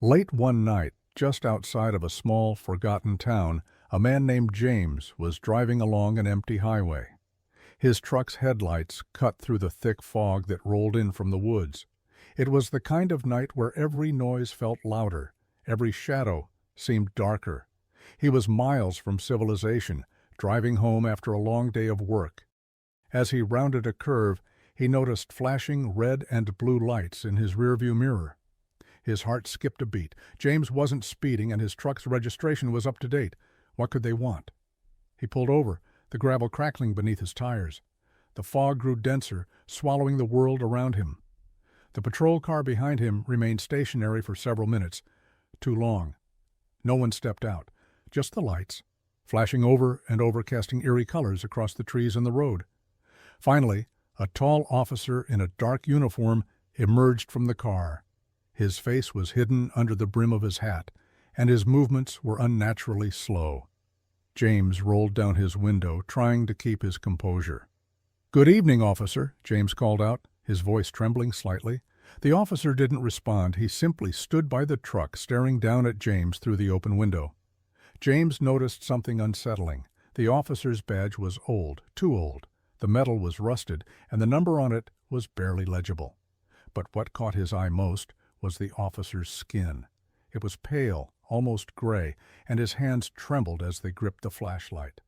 Late one night, just outside of a small, forgotten town, a man named James was driving along an empty highway. His truck's headlights cut through the thick fog that rolled in from the woods. It was the kind of night where every noise felt louder, every shadow seemed darker. He was miles from civilization, driving home after a long day of work. As he rounded a curve, he noticed flashing red and blue lights in his rearview mirror. His heart skipped a beat. James wasn't speeding, and his truck's registration was up to date. What could they want? He pulled over, the gravel crackling beneath his tires. The fog grew denser, swallowing the world around him. The patrol car behind him remained stationary for several minutes. Too long. No one stepped out, just the lights, flashing over and over, casting eerie colors across the trees and the road. Finally, a tall officer in a dark uniform emerged from the car. His face was hidden under the brim of his hat, and his movements were unnaturally slow. James rolled down his window, trying to keep his composure. "Good evening, officer," James called out, his voice trembling slightly. The officer didn't respond. He simply stood by the truck, staring down at James through the open window. James noticed something unsettling. The officer's badge was old, too old. The metal was rusted, and the number on it was barely legible. But what caught his eye most was the officer's skin. It was pale, almost gray, and his hands trembled as they gripped the flashlight.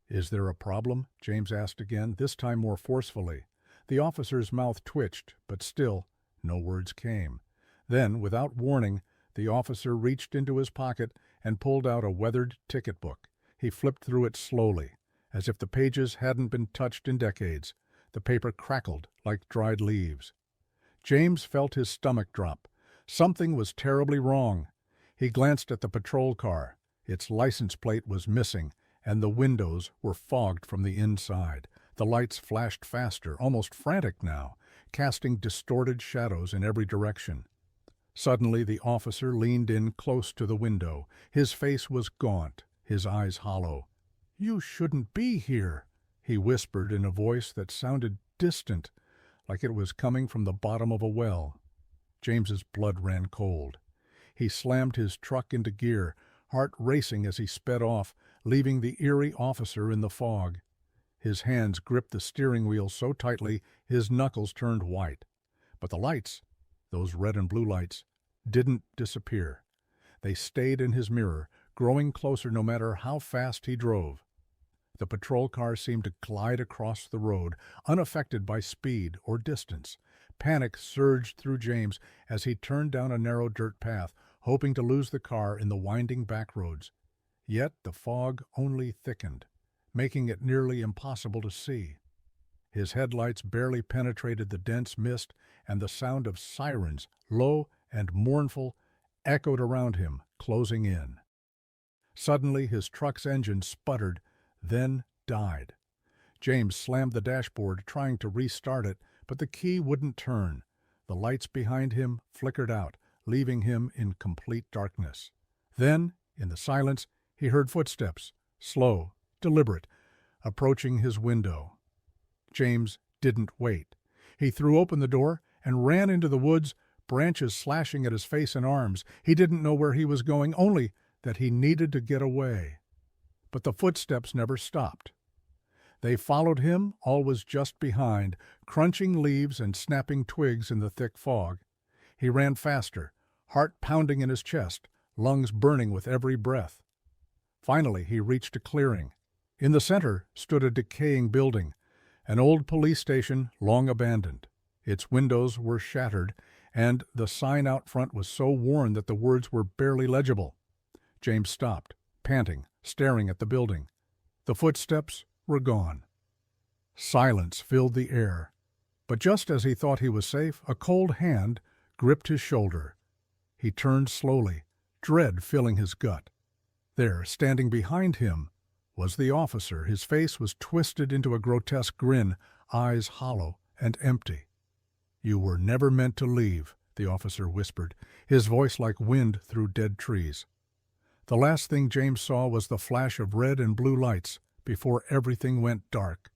"Is there a problem?" James asked again, this time more forcefully. The officer's mouth twitched, but still no words came. Then, without warning, the officer reached into his pocket and pulled out a weathered ticket book. He flipped through it slowly, as if the pages hadn't been touched in decades. The paper crackled like dried leaves. James felt his stomach drop. Something was terribly wrong. He glanced at the patrol car. Its license plate was missing, and the windows were fogged from the inside. The lights flashed faster, almost frantic now, casting distorted shadows in every direction. Suddenly the officer leaned in close to the window. His face was gaunt, his eyes hollow. "You shouldn't be here," he whispered in a voice that sounded distant, like it was coming from the bottom of a well. James's blood ran cold. He slammed his truck into gear, heart racing as he sped off, leaving the eerie officer in the fog. His hands gripped the steering wheel so tightly his knuckles turned white. But the lights, those red and blue lights, didn't disappear. They stayed in his mirror, growing closer no matter how fast he drove. The patrol car seemed to glide across the road, unaffected by speed or distance. Panic surged through James as he turned down a narrow dirt path, hoping to lose the car in the winding back roads. Yet the fog only thickened, making it nearly impossible to see. His headlights barely penetrated the dense mist, and the sound of sirens, low and mournful, echoed around him, closing in. Suddenly his truck's engine sputtered, then died. James slammed the dashboard, trying to restart it, but the key wouldn't turn. The lights behind him flickered out, leaving him in complete darkness. Then, in the silence, he heard footsteps, slow, deliberate, approaching his window. James didn't wait. He threw open the door and ran into the woods, branches slashing at his face and arms. He didn't know where he was going, only that he needed to get away. But the footsteps never stopped. They followed him, always just behind, crunching leaves and snapping twigs in the thick fog. He ran faster, heart pounding in his chest, lungs burning with every breath. Finally, he reached a clearing. In the center stood a decaying building, an old police station long abandoned. Its windows were shattered, and the sign out front was so worn that the words were barely legible. James stopped, panting, staring at the building. The footsteps were gone. Silence filled the air. But just as he thought he was safe, a cold hand gripped his shoulder. He turned slowly, dread filling his gut. There, standing behind him, was the officer. His face was twisted into a grotesque grin, eyes hollow and empty. "You were never meant to leave," the officer whispered, his voice like wind through dead trees. The last thing James saw was the flash of red and blue lights before everything went dark.